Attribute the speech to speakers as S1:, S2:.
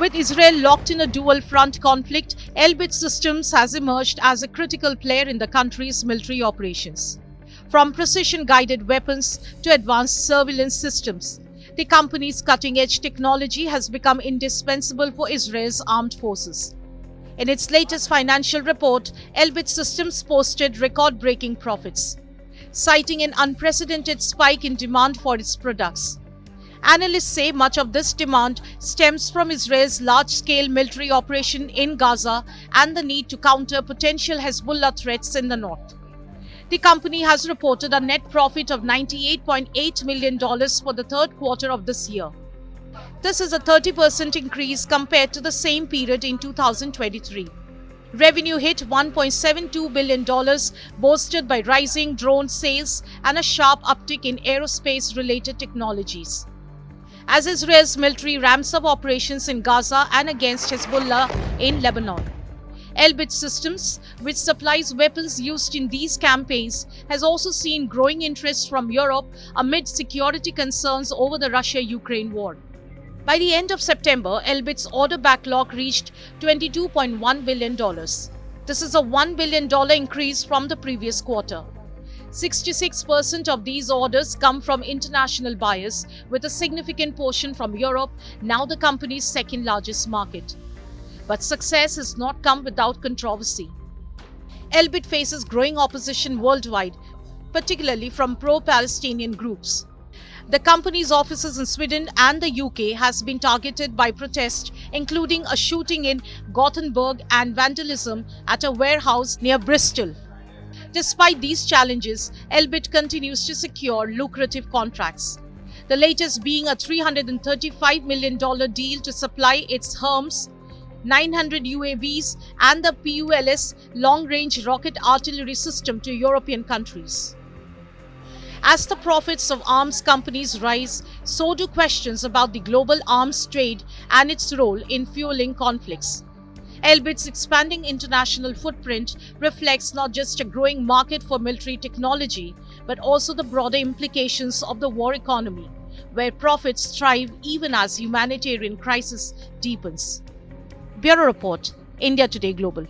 S1: With Israel locked in a dual-front conflict, Elbit Systems has emerged as a critical player in the country's military operations. From precision-guided weapons to advanced surveillance systems, the company's cutting-edge technology has become indispensable for Israel's armed forces. In its latest financial report, Elbit Systems posted record-breaking profits, citing an unprecedented spike in demand for its products. Analysts say much of this demand stems from Israel's large-scale military operation in Gaza and the need to counter potential Hezbollah threats in the north. The company has reported a net profit of $98.8 million for the third quarter of this year. This is a 30% increase compared to the same period in 2023. Revenue hit $1.72 billion, boosted by rising drone sales and a sharp uptick in aerospace-related technologies. As Israel's military ramps up operations in Gaza and against Hezbollah in Lebanon, Elbit Systems, which supplies weapons used in these campaigns, has also seen growing interest from Europe amid security concerns over the Russia-Ukraine war. By the end of September, Elbit's order backlog reached $22.1 billion. This is a $1 billion increase from the previous quarter. 66% of these orders come from international buyers, with a significant portion from Europe, now the company's second largest market. But success has not come without controversy. Elbit faces growing opposition worldwide, particularly from pro-Palestinian groups. The company's offices in Sweden and the UK has been targeted by protests, including a shooting in Gothenburg and vandalism at a warehouse near Bristol. Despite these challenges, Elbit continues to secure lucrative contracts. The latest being a $335 million deal to supply its HERMS, 900 UAVs and the PULS long-range rocket artillery system to European countries. As the profits of arms companies rise, so do questions about the global arms trade and its role in fueling conflicts. Elbit's expanding international footprint reflects not just a growing market for military technology, but also the broader implications of the war economy, where profits thrive even as humanitarian crisis deepens. Bureau Report, India Today Global.